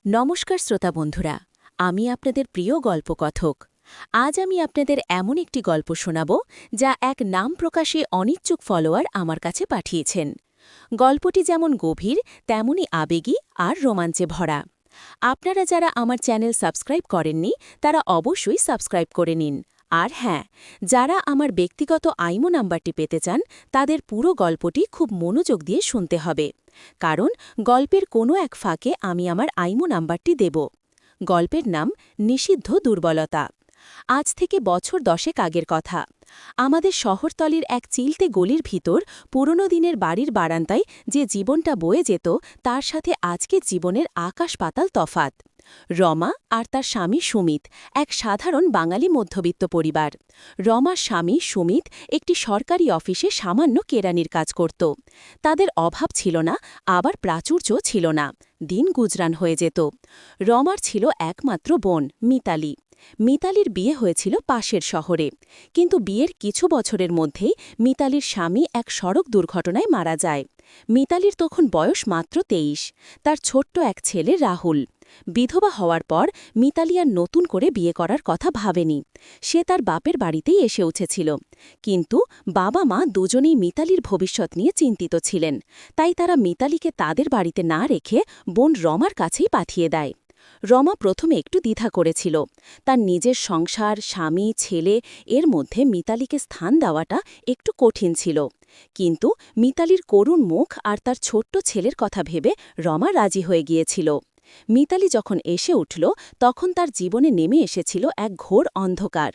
নমস্কার শ্রোতা বন্ধুরা, আমি আপনাদের প্রিয় গল্পকথক। আজ আমি আপনাদের এমন একটি গল্প শোনাব যা এক নাম প্রকাশে অনিচ্ছুক ফলোয়ার আমার কাছে পাঠিয়েছেন। গল্পটি যেমন গভীর তেমনি আবেগী আর রোমাঞ্চে ভরা। আপনারা যারা আমার চ্যানেল সাবস্ক্রাইব করেননি তারা অবশ্যই সাবস্ক্রাইব করে নিন। আর হ্যাঁ, যারা আমার ব্যক্তিগত আইমো নাম্বারটি পেতে চান তাদের পুরো গল্পটি খুব মনোযোগ দিয়ে শুনতে হবে, কারণ গল্পের কোনো এক ফাঁকে আমি আমার আইমো নাম্বারটি দেব। গল্পের নাম নিষিদ্ধ দুর্বলতা। আজ থেকে বছর 10 আগের কথা। আমাদের শহরতলির এক চিলতে গলির ভিতর পুরনো দিনের বাড়ির বারান্দায় যে জীবনটা বয়ে যেত তার সাথে আজকের জীবনের আকাশ পাতাল তফাত। রমা আর তার স্বামী সুমিত এক সাধারণ বাঙালি মধ্যবিত্ত পরিবার। রমার স্বামী সুমিত একটি সরকারি অফিসে সামান্য কেরানির কাজ করত। তাদের অভাব ছিল না, আবার প্রাচুর্যও ছিল না। দিন গুজরান হয়ে যেত। রমার ছিল একমাত্র বোন মিতালি। মিতালির বিয়ে হয়েছিল পাশের শহরে, কিন্তু বিয়ের কিছু বছরের মধ্যেই মিতালির স্বামী এক সড়ক দুর্ঘটনায় মারা যায়। মিতালির তখন বয়স মাত্র 23। তার ছোট্ট এক ছেলে রাহুল। বিধবা হওয়ার পর মিতালি আর নতুন করে বিয়ে করার কথা ভাবেনি। সে তার বাপের বাড়িতেই এসে উঠেছিল। কিন্তু বাবা মা দুজনেই মিতালির ভবিষ্যৎ নিয়ে চিন্তিত ছিলেন, তাই তারা মিতালিকে তাদের বাড়িতে না রেখে বোন রমার কাছেই পাঠিয়ে দেয়। রমা প্রথমে একটু দ্বিধা করেছিল। তার নিজের সংসার, স্বামী, ছেলে, এর মধ্যে মিতালিকে স্থান দেওয়াটা একটু কঠিন ছিল। কিন্তু মিতালির করুণ মুখ আর তার ছোট্ট ছেলের কথা ভেবে রমা রাজি হয়ে গিয়েছিল। মিতালি যখন এসে উঠল তখন তার জীবনে নেমে এসেছিল এক ঘোর অন্ধকার।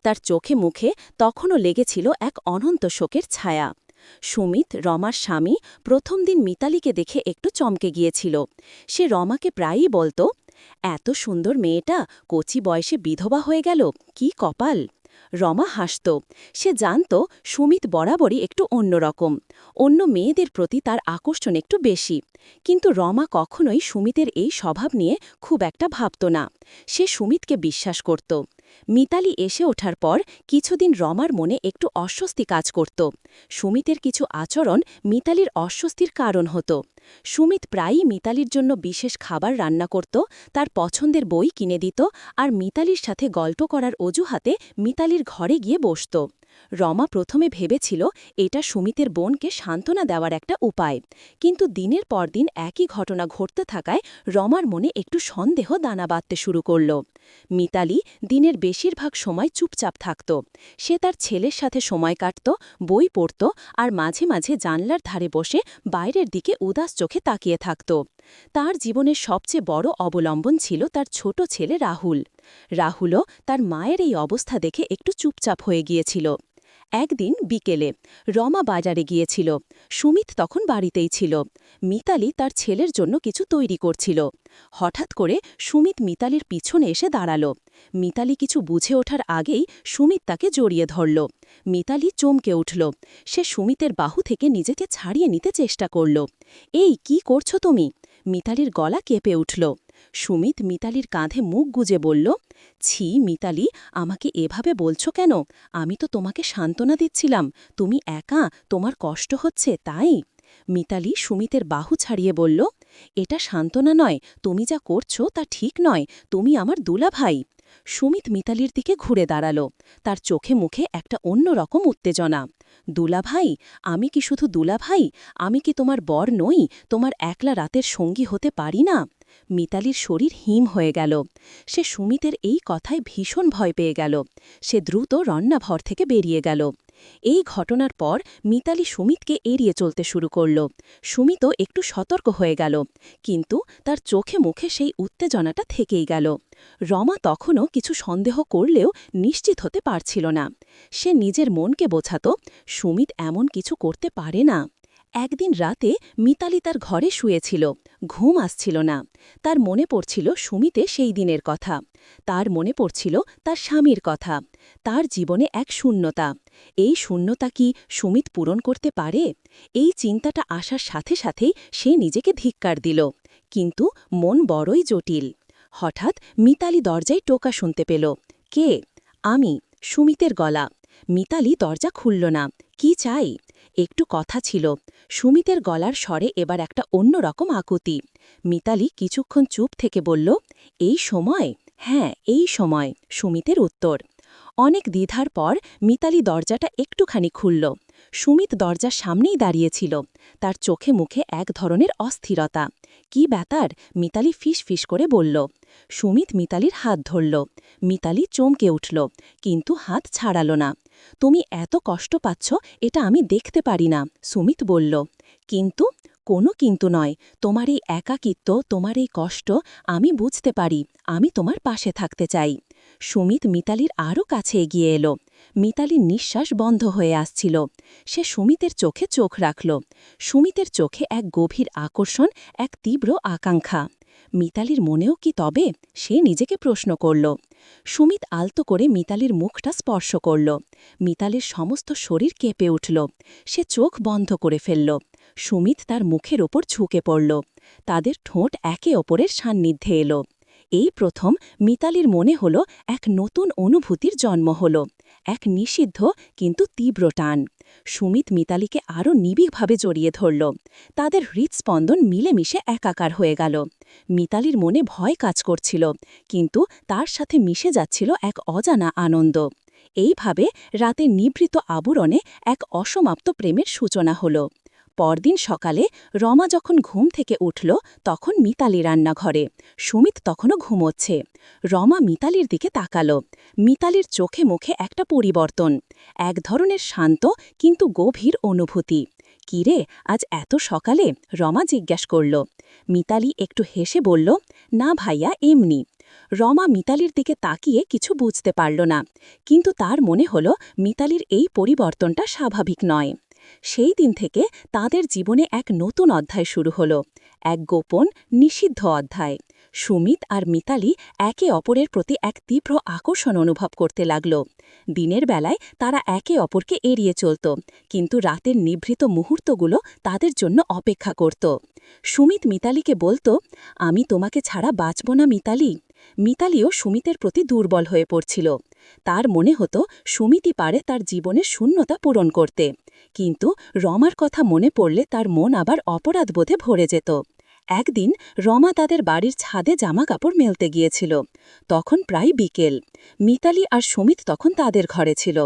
তার চোখে মুখে তখনও লেগেছিল এক অনন্ত শোকের ছায়া। সুমিত, রমার স্বামী, প্রথম দিন মিতালিকে দেখে একটু চমকে গিয়েছিল। সে রমাকে প্রায়ই বলত, এত সুন্দর মেয়েটা কচি বয়সে বিধবা হয়ে গেল, কি কপাল। রমা হাসত। সে জানত সুমিত বরাবরই একটু অন্যরকম। অন্য মেয়েদের প্রতি তার আকর্ষণ একটু বেশি। কিন্তু রমা কখনোই সুমিতের এই স্বভাব নিয়ে খুব একটা ভাবত না। সে সুমিতকে বিশ্বাস করত। মিতালি এসে ওঠার পর কিছুদিন রমার মনে একটু অস্বস্তি কাজ করত। সুমিতের কিছু আচরণ মিতালির অস্বস্তির কারণ হতো। সুমিত প্রায়ই মিতালির জন্য বিশেষ খাবার রান্না করত, তার পছন্দের বই কিনে দিত আর মিতালির সাথে গল্প করার অজুহাতে মিতালির ঘরে গিয়ে বসত। রমা প্রথমে ভেবেছিল এটা সুমিতের বোনকে সান্ত্বনা দেওয়ার একটা উপায়, কিন্তু দিনের পর দিন একই ঘটনা ঘটতে থাকায় রমার মনে একটু সন্দেহ দানা বাঁধতে শুরু করল। মিতালি দিনের বেশিরভাগ সময় চুপচাপ থাকত। সে তার ছেলের সাথে সময় কাটত, বই পড়ত আর মাঝে মাঝে জানলার ধারে বসে বাইরের দিকে উদাস চোখে তাকিয়ে থাকত। তার জীবনের সবচেয়ে বড় অবলম্বন ছিল তার ছোট ছেলে রাহুল। রাহুলও তার মায়ের এই অবস্থা দেখে একটু চুপচাপ হয়ে গিয়েছিল। একদিন বিকেলে রমা বাজারে গিয়েছিল। সুমিত তখন বাড়িতেই ছিল। মিতালি তার ছেলের জন্য কিছু তৈরি করছিল। হঠাৎ করে সুমিত মিতালির পিছনে এসে দাঁড়াল। মিতালি কিছু বুঝে ওঠার আগেই সুমিত তাকে জড়িয়ে ধরল। মিতালি চমকে উঠল। সে সুমিতের বাহু থেকে নিজেকে ছাড়িয়ে নিতে চেষ্টা করল। এই কি করছো তুমি? মিতালির গলা কেঁপে উঠল। সুমিত মিতালির কাঁধে মুখ গুজে বলল, ছি মিতালি, আমাকে এভাবে বলছো কেন? আমি তো তোমাকে সান্ত্বনা দিচ্ছিলাম। তুমি একা, তোমার কষ্ট হচ্ছে তাই? মিতালি সুমিতের বাহু ছাড়িয়ে বলল, এটা সান্ত্বনা নয়, তুমি যা করছো তা ঠিক নয়, তুমি আমার দুলাভাই। সুমিত মিতালির দিকে ঘুরে দাঁড়াল। তার চোখে মুখে একটা অন্যরকম উত্তেজনা। দুলাভাই? আমি কি শুধু দুলাভাই? আমি কি তোমার বর নই? তোমার একলা রাতের সঙ্গী হতে পারি না? মিতালির শরীর হিম হয়ে গেল। সে সুমিতের এই কথায় ভীষণ ভয় পেয়ে গেল। সে দ্রুত রান্নাঘর থেকে বেরিয়ে গেল। এই ঘটনার পর মিতালি সুমিতকে এড়িয়ে চলতে শুরু করল। সুমিতও একটু সতর্ক হয়ে গেল, কিন্তু তার চোখে মুখে সেই উত্তেজনাটা থেকেই গেল। রমা তখনও কিছু সন্দেহ করলেও নিশ্চিত হতে পারছিল না। সে নিজের মনকে বোঝাত, সুমিত এমন কিছু করতে পারে না। একদিন রাতে মিতালি তার ঘরে শুয়েছিল। ঘুম আসছিল না। তার মনে পড়ছিল সুমিতে সেই দিনের কথা। তার মনে পড়ছিল তার স্বামীর কথা। তার জীবনে এক শূন্যতা। এই শূন্যতা কি সুমিত পূরণ করতে পারে? এই চিন্তাটা আসার সাথে সাথেই সে নিজেকে ধিক্কার দিল। কিন্তু মন বড়ই জটিল। হঠাৎ মিতালি দরজায় টোকা শুনতে পেল। কে? আমি, সুমিতের গলা। মিতালি দরজা খুলল না। কি চাই? একটু কথা ছিল। সুমিতের গলার স্বরে এবার একটা অন্যরকম আকুতি। মিতালি কিছুক্ষণ চুপ থেকে বলল, এই সময়? হ্যাঁ, এই সময়, সুমিতের উত্তর। অনেক দ্বিধার পর মিতালি দরজাটা একটুখানি খুলল। সুমিত দরজার সামনেই দাঁড়িয়েছিল। তার চোখে মুখে এক ধরনের অস্থিরতা। কি ব্যাপার? মিতালি ফিস ফিস করে বলল। সুমিত মিতালির হাত ধরল। মিতালি চমকে উঠল, কিন্তু হাত ছাড়াল না। তুমি এত কষ্ট পাচ্ছ, এটা আমি দেখতে পারি না, সুমিত বলল। কিন্তু? কোনো কিন্তু নয়। তোমার এই একাকিত্ব, তোমার এই কষ্ট আমি বুঝতে পারি। আমি তোমার পাশে থাকতে চাই। সুমিত মিতালির আরও কাছে এগিয়ে এলো। মিতালির নিঃশ্বাস বন্ধ হয়ে আসছিল। সে সুমিতের চোখে চোখ রাখল। সুমিতের চোখে এক গভীর আকর্ষণ, এক তীব্র আকাঙ্ক্ষা। মিতালির মনেও কি তবে? সে নিজেকে প্রশ্ন করল। সুমিত আলতো করে মিতালির মুখটা স্পর্শ করল। মিতালির সমস্ত শরীর কেঁপে উঠল। সে চোখ বন্ধ করে ফেলল। সুমিত তার মুখের ওপর ঝুঁকে পড়ল। তাদের ঠোঁট একে অপরের সান্নিধ্যে এলো। এই প্রথম মিতালির মনে হল এক নতুন অনুভূতির জন্ম হল, এক নিষিদ্ধ কিন্তু তীব্র টান। সুমিত মিতালিকে আরও নিবিড়ভাবে জড়িয়ে ধরল। তাদের হৃৎস্পন্দন মিলেমিশে একাকার হয়ে গেল। মিতালির মনে ভয় কাজ করছিল, কিন্তু তার সাথে মিশে যাচ্ছিল এক অজানা আনন্দ। এইভাবে রাতে নিভৃত আবরণে এক অসমাপ্ত প্রেমের সূচনা হল। পরদিন সকালে রমা যখন ঘুম থেকে উঠল, তখন মিতালি রান্নাঘরে। সুমিত তখনও ঘুমোচ্ছে। রমা মিতালির দিকে তাকাল। মিতালির চোখে মুখে একটা পরিবর্তন, এক ধরনের শান্ত কিন্তু গভীর অনুভূতি। কিরে, আজ এত সকালে? রমা জিজ্ঞাসা করল। মিতালি একটু হেসে বলল, না ভাইয়া, এমনি। রমা মিতালির দিকে তাকিয়ে কিছু বুঝতে পারল না, কিন্তু তার মনে হল মিতালির এই পরিবর্তনটা স্বাভাবিক নয়। সেই দিন থেকে তাদের জীবনে এক নতুন অধ্যায় শুরু হল, এক গোপন, নিষিদ্ধ অধ্যায়। সুমিত আর মিতালি একে অপরের প্রতি এক তীব্র আকর্ষণ অনুভব করতে লাগল। দিনের বেলায় তারা একে অপরকে এড়িয়ে চলত, কিন্তু রাতের নিভৃত মুহূর্তগুলো তাদের জন্য অপেক্ষা করত। সুমিত মিতালিকে বলত, আমি তোমাকে ছাড়া বাঁচব না মিতালি। মিতালিও সুমিতের প্রতি দুর্বল হয়ে পড়ছিল। তার মনে হতো সুমিতই পারে তার জীবনের শূন্যতা পূরণ করতে। কিন্তু রমার কথা মনে পড়লে তার মন আবার অপরাধবোধে ভরে যেত। একদিন রমা তাদের বাড়ির ছাদে জামা কাপড় মেলতে গিয়েছিল। তখন প্রায় বিকেল। মিতালি আর সুমিত তখন তাদের ঘরে ছিল।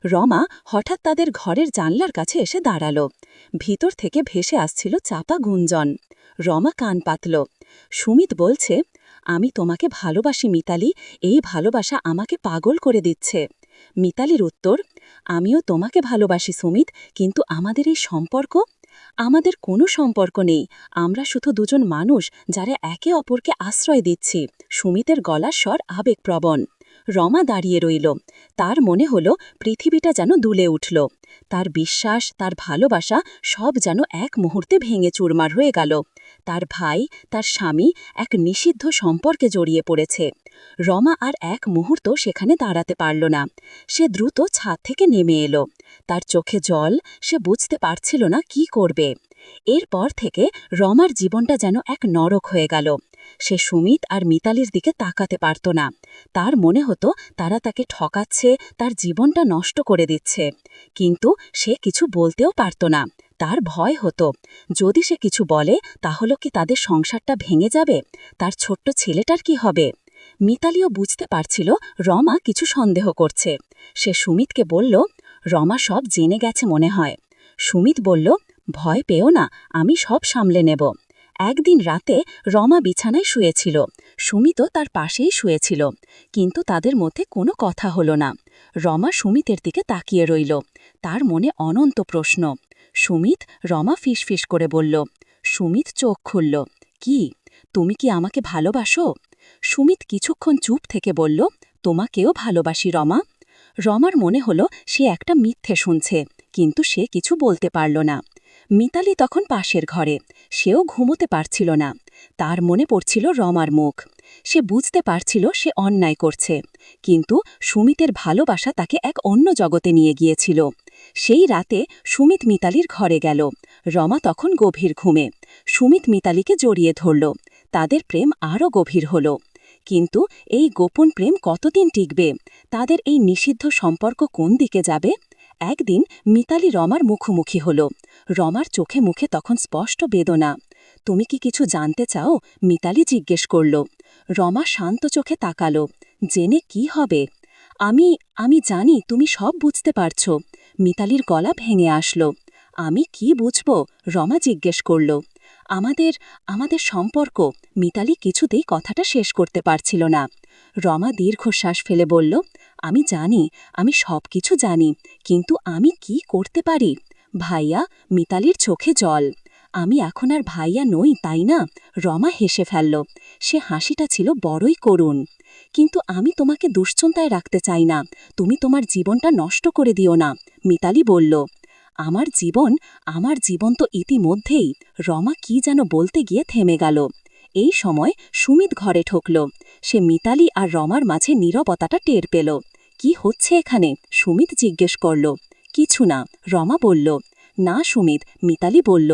রমা হঠাৎ তাদের ঘরের জানলার কাছে এসে দাঁড়াল। ভিতর থেকে ভেসে আসছিল চাপা গুঞ্জন। রমা কান পাতল। সুমিত বলছে, আমি তোমাকে ভালোবাসি মিতালি, এই ভালোবাসা আমাকে পাগল করে দিচ্ছে। মিতালির উত্তর, আমিও তোমাকে ভালোবাসি সুমিত, কিন্তু আমাদের এই সম্পর্ক? আমাদের কোনো সম্পর্ক নেই, আমরা শুধু দুজন মানুষ যারা একে অপরকে আশ্রয় দিচ্ছি। সুমিতের গলার স্বর আবেগপ্রবণ। রমা দাঁড়িয়ে রইল। তার মনে হল পৃথিবীটা যেন দুলে উঠল। তার বিশ্বাস, তার ভালোবাসা সব যেন এক মুহূর্তে ভেঙে চুরমার হয়ে গেল। তার ভাই, তার স্বামী এক নিষিদ্ধ সম্পর্কে জড়িয়ে পড়েছে। রমা আর এক মুহূর্ত সেখানে দাঁড়াতে পারল না। সে দ্রুত ছাদ থেকে নেমে এলো। তার চোখে জল, সে বুঝতে পারছিল না কি করবে। এরপর থেকে রমার জীবনটা যেন এক নরক হয়ে গেল। সে সুমিত আর মিতালির দিকে তাকাতে পারত না। তার মনে হতো তারা তাকে ঠকাচ্ছে, তার জীবনটা নষ্ট করে দিচ্ছে। কিন্তু সে কিছু বলতেও পারত না। তার ভয় হতো, যদি সে কিছু বলে তাহলে কি তাদের সংসারটা ভেঙে যাবে? তার ছোট্ট ছেলেটার কি হবে? মিতালিও বুঝতে পারছিল রমা কিছু সন্দেহ করছে। সে সুমিতকে বলল, রমা সব জেনে গেছে মনে হয়। সুমিত বলল, ভয় পেও না, আমি সব সামলে নেব। একদিন রাতে রমা বিছানায় শুয়েছিল। সুমিতও তার পাশেই শুয়েছিল, কিন্তু তাদের মধ্যে কোনো কথা হল না। রমা সুমিতের দিকে তাকিয়ে রইল। তার মনে অনন্ত প্রশ্ন। সুমিত, রমা ফিসফিস করে বলল। সুমিত চোখ খুলল। কি? তুমি কি আমাকে ভালোবাসো? সুমিত কিছুক্ষণ চুপ থেকে বলল, তোমাকেও ভালোবাসি রমা। রমার মনে হল সে একটা মিথ্যে শুনছে, কিন্তু সে কিছু বলতে পারল না। মিতালি তখন পাশের ঘরে। সেও ঘুমোতে পারছিল না। তার মনে পড়ছিল রমার মুখ। সে বুঝতে পারছিল সে অন্যায় করছে, কিন্তু সুমিতের ভালোবাসা তাকে এক অন্য জগতে নিয়ে গিয়েছিল। সেই রাতে সুমিত মিতালির ঘরে গেল। রমা তখন গভীর ঘুমে। সুমিত মিতালিকে জড়িয়ে ধরল। তাদের প্রেম আরও গভীর হল। কিন্তু এই গোপন প্রেম কতদিন টিকবে? তাদের এই নিষিদ্ধ সম্পর্ক কোন দিকে যাবে? একদিন মিতালি রমার মুখোমুখি হল। রমার চোখে মুখে তখন স্পষ্ট বেদনা। তুমি কি কিছু জানতে চাও? মিতালি জিজ্ঞেস করল। রমা শান্ত চোখে তাকালো। জেনে কি হবে? আমি আমি জানি তুমি সব বুঝতে পারছ। মিতালির গলা ভেঙে আসলো। আমি কি বুঝব? রমা জিজ্ঞেস করল। আমাদের আমাদের সম্পর্ক। মিতালি কিছুতেই কথাটা শেষ করতে পারছিল না। রমা দীর্ঘশ্বাস ফেলে বলল, আমি জানি, আমি সব কিছু জানি, কিন্তু আমি কি করতে পারি? ভাইয়া, মিতালির চোখে জল। আমি এখন আর ভাইয়া নই, তাই না? রমা হেসে ফেলল। সে হাসিটা ছিল বড়ই করুণ। কিন্তু আমি তোমাকে দুশ্চিন্তায় রাখতে চাই না। তুমি তোমার জীবনটা নষ্ট করে দিও না, মিতালি বলল। আমার জীবন তো ইতিমধ্যেই। রমা কি যেন বলতে গিয়ে থেমে গেল। এই সময় সুমিত ঘরে ঢুকল। সে মিতালি আর রমার মাঝে নীরবতাটা টের পেল। কি হচ্ছে এখানে? সুমিত জিজ্ঞেস করল। কিছু না, রমা বলল। না সুমিত, মিতালি বলল।